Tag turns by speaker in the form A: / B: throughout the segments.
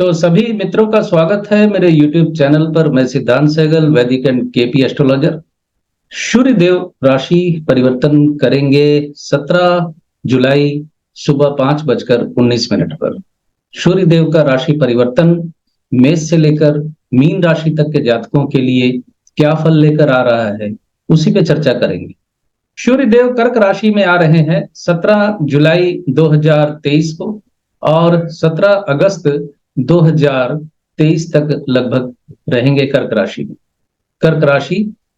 A: तो सभी मित्रों का स्वागत है मेरे YouTube चैनल पर। मैं सिद्धांत सहगल, वैदिक एंड केपी एस्ट्रोलॉजर। सूर्य देव राशि परिवर्तन करेंगे 17 जुलाई सुबह 5:19 पर। सूर्य देव का राशि परिवर्तन मेष से लेकर मीन राशि तक के जातकों के लिए क्या फल लेकर आ रहा है, उसी पे चर्चा करेंगे। सूर्य देव कर्क राशि में आ रहे हैं 17 जुलाई 2023 को और 17 अगस्त 2023 तक लगभग रहेंगे कर्क राशि में। कर्क राशि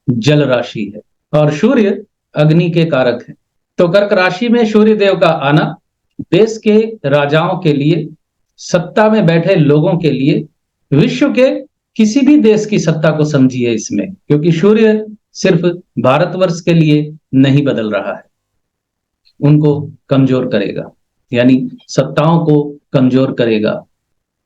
A: जल राशि है और सूर्य अग्नि के कारक है। तो कर्क राशि में सूर्य देव का आना देश के राजाओं के लिए, सत्ता में बैठे लोगों के लिए, विश्व के किसी भी देश की सत्ता को समझिए इसमें, क्योंकि सूर्य सिर्फ भारतवर्ष के लिए नहीं बदल रहा है, उनको कमजोर करेगा, यानी सत्ताओं को कमजोर करेगा।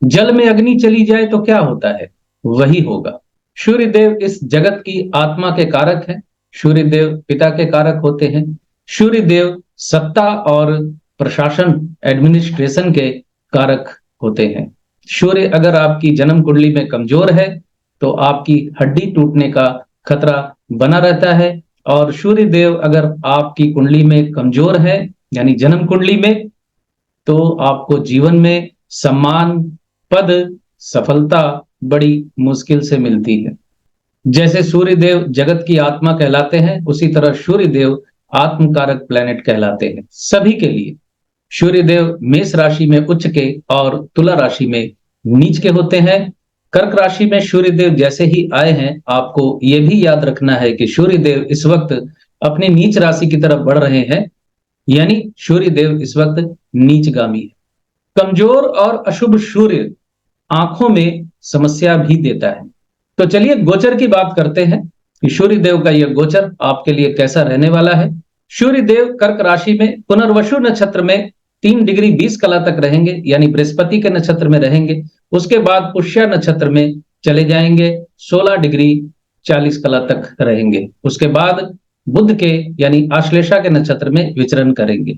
A: जल में अग्नि चली जाए तो क्या होता है, वही होगा। सूर्य देव इस जगत की आत्मा के कारक हैं। सूर्य देव पिता के कारक होते हैं। सूर्य देव सत्ता और प्रशासन, एडमिनिस्ट्रेशन के कारक होते हैं। सूर्य अगर आपकी जन्म कुंडली में कमजोर है तो आपकी हड्डी टूटने का खतरा बना रहता है, और सूर्य देव अगर आपकी कुंडली में कमजोर है यानी जन्म कुंडली में, तो आपको जीवन में सम्मान, पद, सफलता बड़ी मुश्किल से मिलती है। जैसे सूर्य देव जगत की आत्मा कहलाते हैं, उसी तरह सूर्य देव आत्मकारक प्लैनेट कहलाते हैं सभी के लिए। सूर्य देव मेष राशि में उच्च के और तुला राशि में नीच के होते हैं। कर्क राशि में सूर्य देव जैसे ही आए हैं, आपको यह भी याद रखना है कि सूर्य देव इस वक्त अपनी नीच राशि की तरफ बढ़ रहे हैं, यानी सूर्य देव इस वक्त नीचगामी है। कमजोर और अशुभ सूर्य आंखों में समस्या भी देता है। तो चलिए गोचर की बात करते हैं कि सूर्य देव का यह गोचर आपके लिए कैसा रहने वाला है। सूर्य देव कर्क राशि में पुनर्वसु नक्षत्र में 3 डिग्री 20 कला तक रहेंगे, यानी बृहस्पति के नक्षत्र में रहेंगे। उसके बाद पुष्य नक्षत्र में चले जाएंगे, 16 डिग्री 40 कला तक रहेंगे। उसके बाद बुध के यानी आश्लेषा के नक्षत्र में विचरण करेंगे।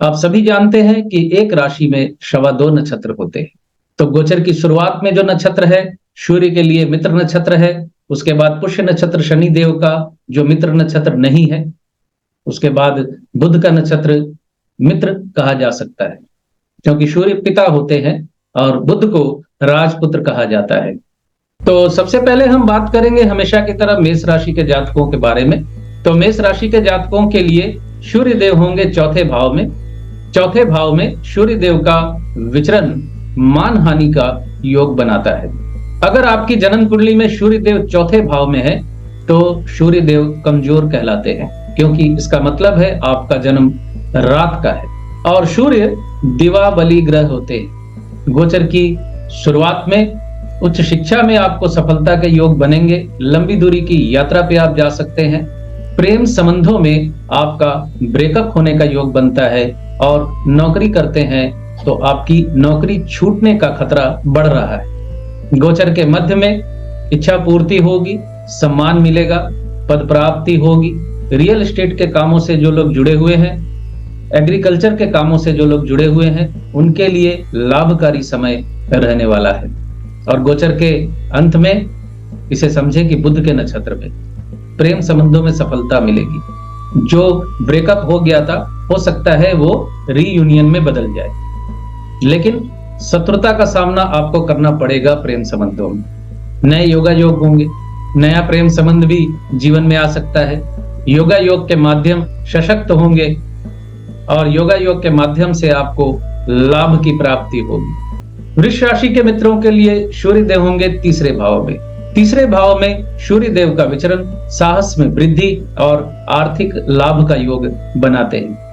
A: आप सभी जानते हैं कि एक राशि में 2.25 नक्षत्र होते हैं। तो गोचर की शुरुआत में जो नक्षत्र है सूर्य के लिए मित्र नक्षत्र है। उसके बाद पुष्य नक्षत्र शनि देव का जो मित्र नक्षत्र नहीं है। उसके बाद बुध का नक्षत्र मित्र कहा जा सकता है, क्योंकि सूर्य पिता होते हैं और बुध को राजपुत्र कहा जाता है। तो सबसे पहले हम बात करेंगे हमेशा की तरह मेष राशि के जातकों के बारे में। तो मेष राशि के जातकों के लिए सूर्य देव होंगे चौथे भाव में। चौथे भाव में सूर्य देव का विचरण मान हानि का योग बनाता है। अगर आपकी जन्म कुंडली में सूर्य देव चौथे भाव में है तो सूर्य देव कमजोर कहलाते हैं, क्योंकि इसका मतलब है आपका जन्म रात का है और सूर्य दिवा बलि ग्रह होते हैं। गोचर की शुरुआत में उच्च शिक्षा में आपको सफलता के योग बनेंगे। लंबी दूरी की यात्रा पे आप जा सकते हैं। प्रेम संबंधों में आपका ब्रेकअप होने का योग बनता है, और नौकरी करते हैं तो आपकी नौकरी छूटने का खतरा बढ़ रहा है। गोचर के मध्य में इच्छा पूर्ति होगी, सम्मान मिलेगा, पद प्राप्ति होगी। रियल एस्टेट के कामों से जो लोग जुड़े हुए हैं, एग्रीकल्चर के कामों से जो लोग जुड़े हुए हैं, उनके लिए लाभकारी समय रहने वाला है। और गोचर के अंत में इसे समझे कि बुध के नक्षत्र में प्रेम संबंधों में सफलता मिलेगी। जो ब्रेकअप हो गया था, हो सकता है वो रीयूनियन में बदल जाए, लेकिन शत्रुता का सामना आपको करना पड़ेगा प्रेम संबंधों में। नए योगा योग होंगे, नया प्रेम संबंध भी जीवन में आ सकता है। योगा योग के माध्यम सशक्त होंगे और योगा योग के माध्यम से आपको लाभ की प्राप्ति होगी। वृष राशि के मित्रों के लिए सूर्य देव होंगे तीसरे भाव में। तीसरे भाव में सूर्य देव का विचरण साहस में वृद्धि और आर्थिक लाभ का योग बनाते हैं।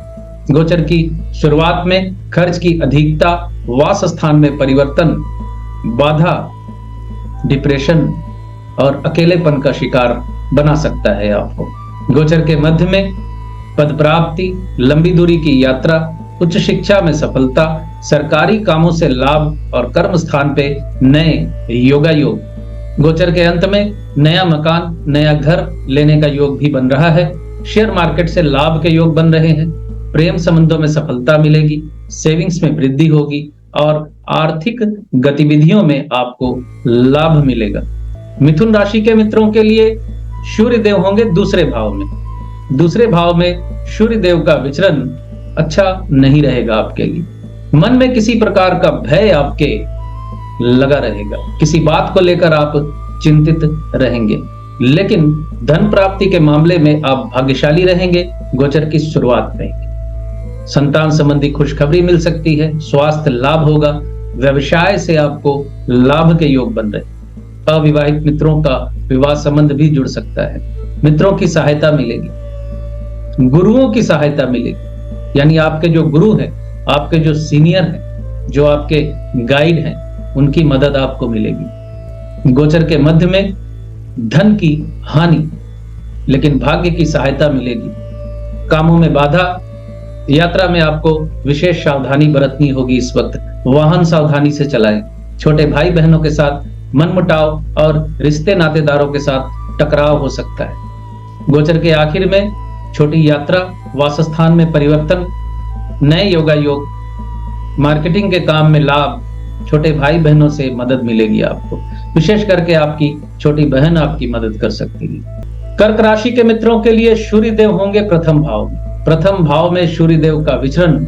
A: गोचर की शुरुआत में खर्च की अधिकता, वास स्थान में परिवर्तन, बाधा, डिप्रेशन और अकेलेपन का शिकार बना सकता है आपको। गोचर के मध्य में पद प्राप्ति, लंबी दूरी की यात्रा, उच्च शिक्षा में सफलता, सरकारी कामों से लाभ और कर्म स्थान पे नए योगा योग। गोचर के अंत में नया मकान, नया घर लेने का योग भी बन रहा है। शेयर मार्केट से लाभ के योग बन रहे हैं। प्रेम संबंधों में सफलता मिलेगी, सेविंग्स में वृद्धि होगी और आर्थिक गतिविधियों में आपको लाभ मिलेगा। मिथुन राशि के मित्रों के लिए सूर्य देव होंगे दूसरे भाव में। दूसरे भाव में सूर्य देव का विचरण अच्छा नहीं रहेगा आपके लिए। मन में किसी प्रकार का भय आपके लगा रहेगा, किसी बात को लेकर आप चिंतित रहेंगे, लेकिन धन प्राप्ति के मामले में आप भाग्यशाली रहेंगे। गोचर की शुरुआत में संतान संबंधी खुशखबरी मिल सकती है, स्वास्थ्य लाभ होगा, व्यवसाय से आपको लाभ के योग बन रहे। अविवाहित मित्रों का विवाह संबंध भी जुड़ सकता है। मित्रों की सहायता मिलेगी, गुरुओं की सहायता मिलेगी, यानी आपके जो गुरु हैं, आपके जो सीनियर हैं, जो आपके गाइड हैं, उनकी मदद आपको मिलेगी। गोचर के मध्य में धन की हानि, लेकिन भाग्य की सहायता मिलेगी। कामों में बाधा, यात्रा में आपको विशेष सावधानी बरतनी होगी। इस वक्त वाहन सावधानी से चलाएं। छोटे भाई बहनों के साथ मनमुटाव और रिश्ते नातेदारों के साथ टकराव हो सकता है। गोचर के आखिर में छोटी यात्रा, वासस्थान में परिवर्तन, नए योगा योग, मार्केटिंग के काम में लाभ, छोटे भाई बहनों से मदद मिलेगी आपको। विशेष करके आपकी छोटी बहन आपकी मदद कर सकती है। कर्क राशि के मित्रों के लिए सूर्य देव होंगे प्रथम भाव में। प्रथम भाव में सूर्य देव का विचरण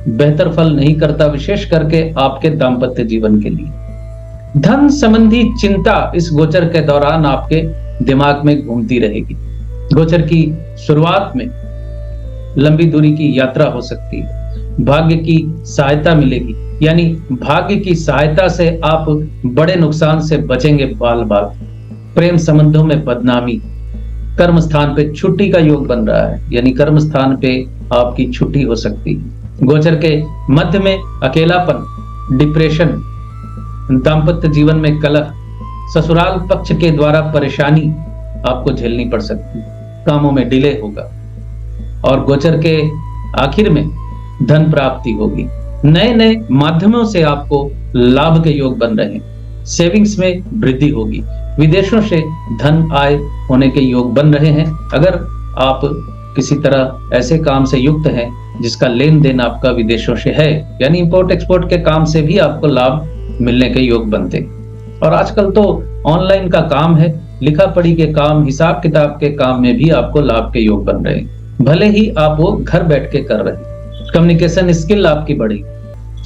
A: बेहतर फल नहीं करता, विशेष करके आपके दाम्पत्य जीवन के लिए। धन संबंधी चिंता इस गोचर के दौरान आपके दिमाग में घूमती रहेगी। गोचर की शुरुआत में लंबी दूरी की यात्रा हो सकती है। भाग्य की सहायता मिलेगी, यानी भाग्य की सहायता से आप बड़े नुकसान से बचेंगे बाल बाल। प्रेम संबंधों में बदनामी, कर्म स्थान पे छुट्टी का योग बन रहा है, यानी कर्म स्थान पे आपकी छुट्टी हो सकती है। गोचर के मध्य में अकेलापन, डिप्रेशन, दाम्पत्य जीवन में कलह, ससुराल पक्ष के द्वारा परेशानी आपको झेलनी पड़ सकती है। कामों में डिले होगा और गोचर के आखिर में धन प्राप्ति होगी। नए नए माध्यमों से आपको लाभ के योग बन रहे हैं। सेविंग्स में वृद्धि होगी। विदेशों से धन आय होने के योग बन रहे हैं। अगर आप किसी तरह ऐसे काम से युक्त हैं जिसका लेन देन आपका विदेशों से है, यानी इंपोर्ट एक्सपोर्ट के काम से भी आपको लाभ मिलने के योग बनते हैं। और आजकल तो ऑनलाइन का काम है, लिखा पढ़ी के काम, हिसाब किताब के काम में भी आपको लाभ के योग बन रहे हैं, भले ही आप वो घर बैठ के कर रहे हैं। कम्युनिकेशन स्किल आपकी बढ़ी।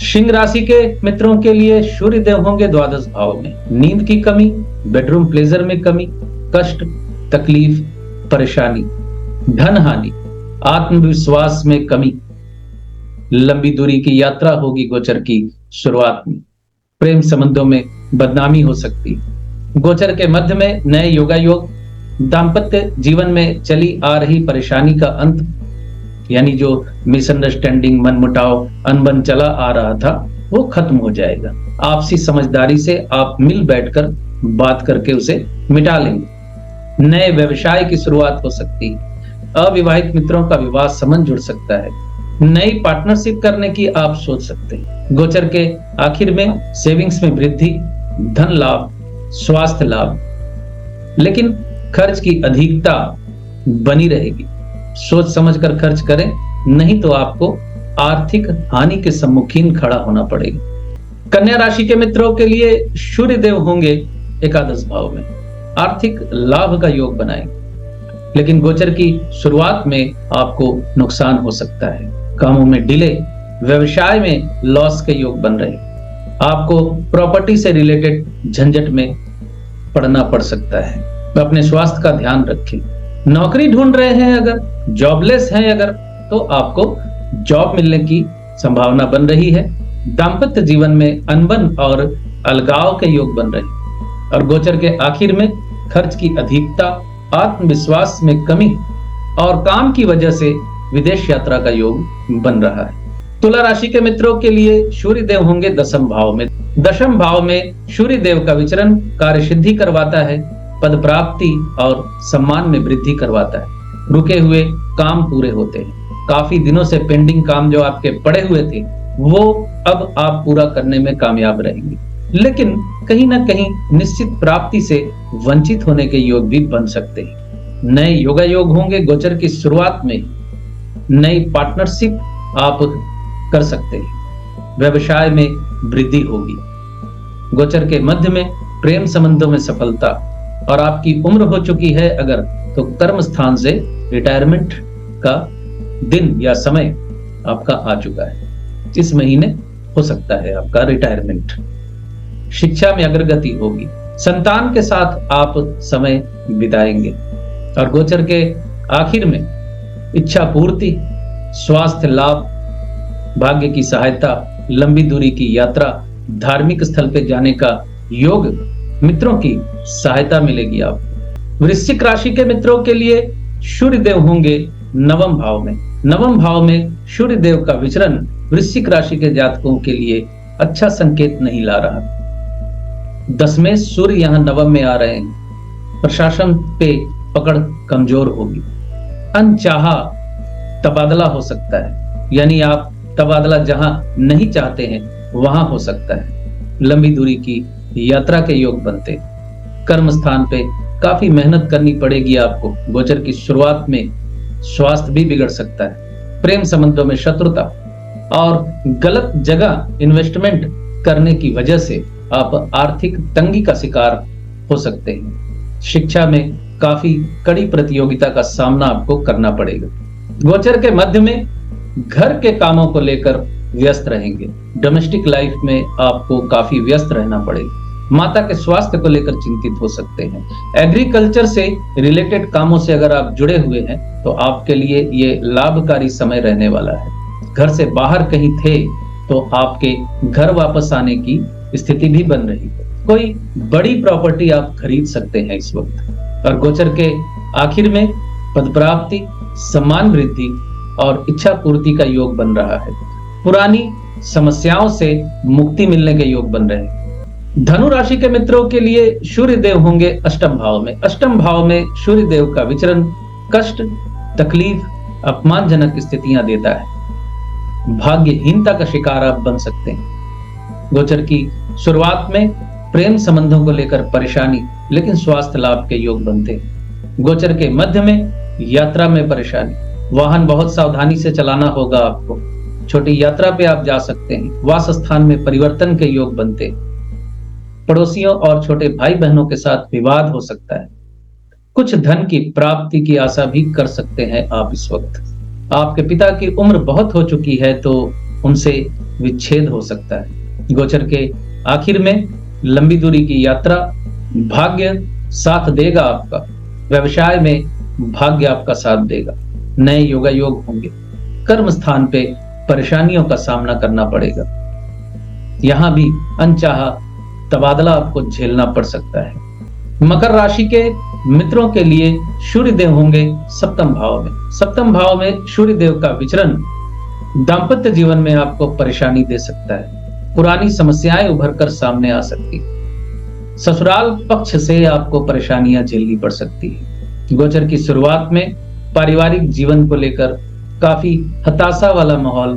A: सिंह राशि के मित्रों के लिए सूर्य देव होंगे द्वादश भाव में। नींद की कमी, बेडरूम प्लेजर में कमी, कष्ट, तकलीफ, परेशानी, धन हानि, आत्मविश्वास में कमी, लंबी दूरी की यात्रा होगी गोचर की शुरुआत में। प्रेम संबंधों में बदनामी हो सकती है। गोचर के मध्य में नए योगा योग, दाम्पत्य जीवन में चली आ रही परेशानी का अंत, यानी जो मिसअंडरस्टैंडिंग, मनमुटाव, अनबन चला आ रहा था, वो खत्म हो जाएगा। आपसी समझदारी से आप मिल बैठकर बात करके उसे मिटा लेंगे। नए व्यवसाय की शुरुआत हो सकती है। अविवाहित मित्रों का विवाह संबंध जुड़ सकता है। नई पार्टनरशिप करने की आप सोच सकते हैं। गोचर के आखिर में सेविंग्स में वृद्धि, धन लाभ, स्वास्थ्य लाभ, लेकिन खर्च की अधिकता बनी रहेगी। सोच समझकर खर्च करें, नहीं तो आपको आर्थिक हानि के सम्मुखीन खड़ा होना पड़ेगा। कन्या राशि के मित्रों के लिए सूर्य देव होंगे एकादश भाव में। आर्थिक लाभ का योग बनाएंगे, लेकिन गोचर की शुरुआत में आपको नुकसान हो सकता है। कामों में डिले, व्यवसाय में लॉस के योग बन रहे। आपको प्रॉपर्टी से रिलेटेड झंझट में पड़ना पड़ सकता है। अपने स्वास्थ्य का ध्यान रखें। नौकरी ढूंढ रहे हैं, अगर जॉबलेस हैं अगर, तो आपको जॉब मिलने की संभावना बन रही है। दाम्पत्य जीवन में अनबन और अलगाव के योग बन रहे हैं। और गोचर के आखिर में खर्च की अधिकता, आत्मविश्वास में कमी और काम की वजह से विदेश यात्रा का योग बन रहा है। तुला राशि के मित्रों के लिए सूर्य देव होंगे दशम भाव में। दशम भाव में सूर्य देव का विचरण कार्य सिद्धि करवाता है, पद प्राप्ति और सम्मान में वृद्धि करवाता है। रुके हुए काम पूरे होते हैं। काफी दिनों से पेंडिंग काम जो आपके पड़े हुए थे, वो अब आप पूरा करने में कामयाब रहेंगे, लेकिन कहीं ना कहीं निश्चित प्राप्ति से वंचित होने के योग भी बन सकते हैं। नए योगा योग होंगे गोचर की शुरुआत में। नई पार्टनरशिप आप कर सकते हैं। व्यवसाय में वृद्धि होगी। गोचर के मध्य में प्रेम संबंधों में सफलता, और आपकी उम्र हो चुकी है अगर, तो कर्म स्थान से रिटायरमेंट का दिन या समय आपका आ चुका है। इस महीने हो सकता है आपका रिटायरमेंट। शिक्षा में अग्रगति होगी, संतान के साथ आप समय बिताएंगे। और गोचर के आखिर में इच्छा पूर्ति, स्वास्थ्य लाभ, भाग्य की सहायता, लंबी दूरी की यात्रा, धार्मिक स्थल पे जाने का योग, मित्रों की सहायता मिलेगी आपको। वृश्चिक राशि के मित्रों के लिए सूर्य देव होंगे नवम भाव में। नवम भाव में सूर्य देव का विचरण वृश्चिक राशि के जातकों के लिए अच्छा संकेत नहीं ला रहा। 10वें सूर्य यहाँ नवम में आ रहे हैं। प्रशासन पे पकड़ कमजोर होगी। अनचाहा तबादला हो सकता है, यानी आप तबादला जहां नहीं चाहते हैं वहां हो सकता है। लंबी दूरी की यात्रा के योग बनते। कर्म स्थान पे काफी मेहनत करनी पड़ेगी आपको। गोचर की शुरुआत में स्वास्थ्य भी बिगड़ सकता है। प्रेम संबंधों में शत्रुता और गलत जगह इन्वेस्टमेंट करने की वजह से आप आर्थिक तंगी का शिकार हो सकते हैं। शिक्षा में काफी कड़ी प्रतियोगिता का सामना आपको करना पड़ेगा। गोचर के मध्य में घर के कामों को लेकर व्यस्त रहेंगे। डोमेस्टिक लाइफ में आपको काफी व्यस्त रहना पड़ेगा। माता के स्वास्थ्य को लेकर चिंतित हो सकते हैं। एग्रीकल्चर से रिलेटेड कामों से अगर आप जुड़े हुए हैं तो आपके लिए ये लाभकारी समय रहने वाला है। घर से बाहर कहीं थे तो आपके घर वापस आने की स्थिति भी बन रही है। कोई बड़ी प्रॉपर्टी आप खरीद सकते हैं इस वक्त। और गोचर के आखिर में पद प्राप्ति, सम्मान वृद्धि और इच्छा पूर्ति का योग बन रहा है। पुरानी समस्याओं से मुक्ति मिलने के योग बन रहे हैं। धनु राशि के मित्रों के लिए सूर्य देव होंगे अष्टम भाव में। अष्टम भाव में सूर्य देव का विचरण कष्ट, तकलीफ, अपमानजनक स्थितियां देता है। भाग्यहीनता का शिकार आप बन सकते हैं। गोचर की शुरुआत में प्रेम संबंधों को लेकर परेशानी, लेकिन स्वास्थ्य लाभ के योग बनते हैं। गोचर के मध्य में यात्रा में परेशानी, वाहन बहुत सावधानी से चलाना होगा आपको। छोटी यात्रा पे आप जा सकते हैं। वास स्थान में परिवर्तन के योग बनते हैं। पड़ोसियों और छोटे भाई बहनों के साथ विवाद हो सकता है। कुछ धन की प्राप्ति की आशा भी कर सकते हैं आप इस वक्त। आपके पिता की उम्र बहुत हो चुकी है तो उनसे विच्छेद हो सकता है। गोचर के आखिर में लंबी दूरी की यात्रा, भाग्य साथ देगा आपका। व्यवसाय में भाग्य आपका साथ देगा। नए योगायोग होंगे। कर्म स्थान पे परेशानियों का सामना करना पड़ेगा। यहां भी अनचाहा तबादला आपको झेलना पड़ सकता है। मकर राशि के मित्रों के लिए सूर्य देव होंगे सप्तम भाव में। सप्तम भाव में सूर्य देव का विचरण दाम्पत्य जीवन में आपको परेशानी दे सकता है। पुरानी समस्याएं उभर कर सामने आ सकती। ससुराल पक्ष से आपको परेशानियां झेलनी पड़ सकती है। गोचर की शुरुआत में पारिवारिक जीवन को लेकर काफी हताशा वाला माहौल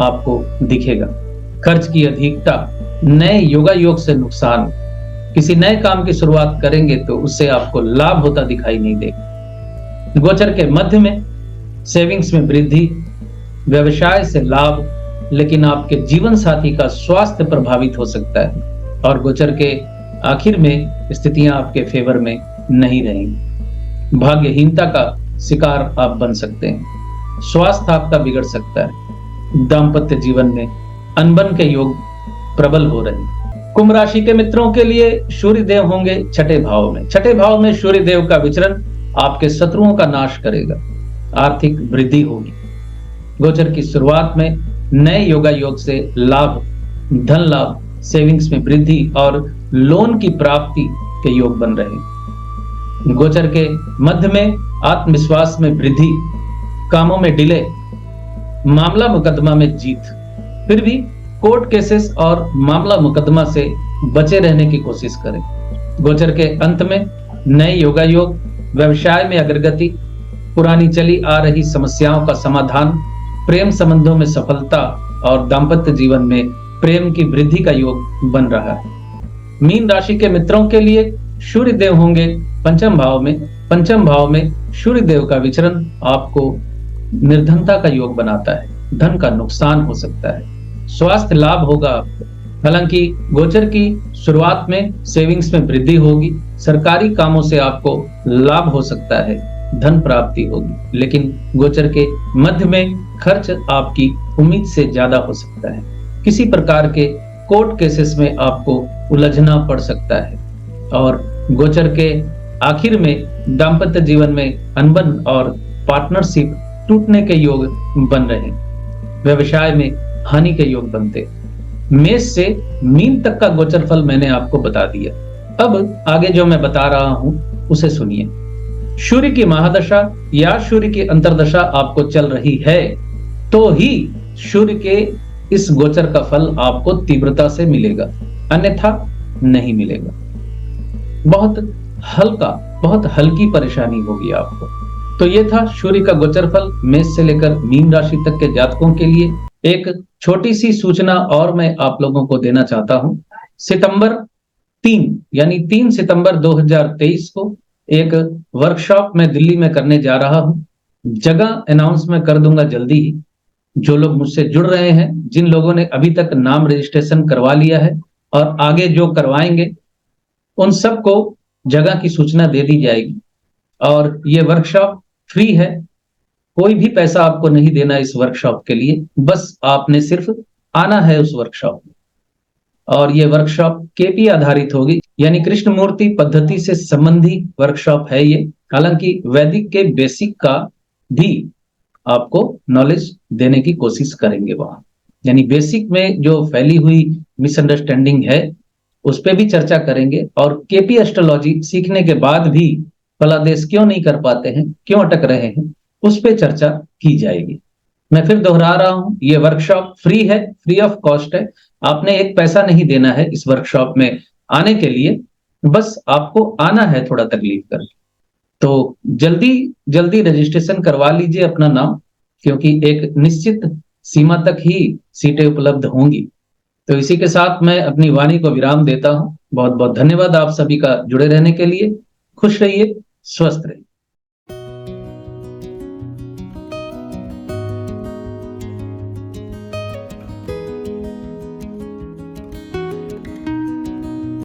A: आपको दिखेगा। खर्च की अधिकता, नए योगा योग से नुकसान। किसी नए काम की शुरुआत करेंगे तो उससे आपको लाभ होता दिखाई नहीं देगा। गोचर के मध्य में सेविंग्स में वृद्धि, व्यवसाय से लाभ, लेकिन आपके जीवन साथी का स्वास्थ्य प्रभावित हो सकता है। और गोचर के आखिर में स्थितियां आपके फेवर में नहीं रहेंगी। भाग्यहीनता का शिकार आप बन सकते हैं। स्वास्थ्य आपका बिगड़ सकता है। दाम्पत्य जीवन में अनबन के योग प्रबल हो रहे हैं। कुंभ राशि के मित्रों के लिए सूर्य देव होंगे छठे भाव में। छठे भाव में सूर्य देव का विचरण आपके शत्रुओं का नाश करेगा। आर्थिक वृद्धि होगी। गोचर की शुरुआत में नए योगा योग से लाभ, धन लाभ, सेविंग्स में वृद्धि और लोन की प्राप्ति के योग बन रहे हैं। गोचर के मध्य में आत्मविश्वास में वृद्धि, कामों में डिले, मामला मुकदमा में जीत। फिर भी कोर्ट केसेस और मामला मुकदमा से बचे रहने की कोशिश करें। गोचर के अंत में नए योगा योग, व्यवसाय में अग्रगति, पुरानी चली आ रही समस्याओं का समाधान, प्रेम संबंधों में सफलता और दाम्पत्य जीवन में प्रेम की वृद्धि का योग बन रहा है। मीन राशि के मित्रों के लिए सूर्य देव होंगे पंचम भाव में। पंचम भाव में सूर्य देव का विचरण आपको निर्धनता का योग बनाता है। धन का नुकसान हो सकता है। स्वास्थ्य लाभ होगा आपको। हालांकि गोचर की शुरुआत में सेविंग्स में वृद्धि होगी, सरकारी कामों से आपको लाभ हो सकता है, धन प्राप्ति होगी, लेकिन गोचर के मध्य में खर्च आपकी उम्मीद से ज्यादा हो सकता है। किसी प्रकार के कोर्ट केसेस में आपको उलझना पड़ सकता है और गोचर के आखिर में दाम्पत्य जीवन में अनबन और पार्टनरशिप टूटने के योग बन रहे हैं। व्यवसाय में हानि के योग बनते। मेष से मीन तक का गोचर फल मैंने आपको बता दिया। अब आगे जो मैं बता रहा हूं उसे सुनिए। सूर्य की महादशा या सूर्य की अंतर्दशा आपको चल रही है तो ही सूर्य के इस गोचर का फल आपको तीव्रता से मिलेगा, अन्यथा नहीं मिलेगा। बहुत हल्की परेशानी होगी आपको। तो ये था सूर्य का गोचर फल मेष से लेकर मीन राशि तक के जातकों के लिए। एक छोटी सी सूचना और मैं आप लोगों को देना चाहता हूं। सितंबर 3 यानी 3 सितंबर 2023 को एक वर्कशॉप मैं दिल्ली में करने जा रहा हूं। जगह अनाउंस मैं कर दूंगा जल्दी ही। जो लोग मुझसे जुड़ रहे हैं, जिन लोगों ने अभी तक नाम रजिस्ट्रेशन करवा लिया है और आगे जो करवाएंगे, उन सबको जगह की सूचना दे दी जाएगी। और ये वर्कशॉप फ्री है, कोई भी पैसा आपको नहीं देना इस वर्कशॉप के लिए, बस आपने सिर्फ आना है उस वर्कशॉप में। और ये वर्कशॉप केपी आधारित होगी, यानी कृष्णमूर्ति पद्धति से संबंधी वर्कशॉप है ये। हालांकि वैदिक के बेसिक का भी आपको नॉलेज देने की कोशिश करेंगे वहां, यानी बेसिक में जो फैली हुई मिसअंडरस्टैंडिंग है उस पर भी चर्चा करेंगे। और केपी एस्ट्रोलॉजी सीखने के बाद भी फलादेश क्यों नहीं कर पाते हैं, क्यों अटक रहे हैं, उस पर चर्चा की जाएगी। मैं फिर दोहरा रहा हूं, ये वर्कशॉप फ्री है, फ्री ऑफ कॉस्ट है। आपने एक पैसा नहीं देना है इस वर्कशॉप में आने के लिए, बस आपको आना है थोड़ा तकलीफ करके। तो जल्दी जल्दी रजिस्ट्रेशन करवा लीजिए अपना नाम, क्योंकि एक निश्चित सीमा तक ही सीटें उपलब्ध होंगी। तो इसी के साथ मैं अपनी वाणी को विराम देता हूं। बहुत बहुत धन्यवाद आप सभी का जुड़े रहने के लिए। खुश रहिए, स्वस्थ रहिए।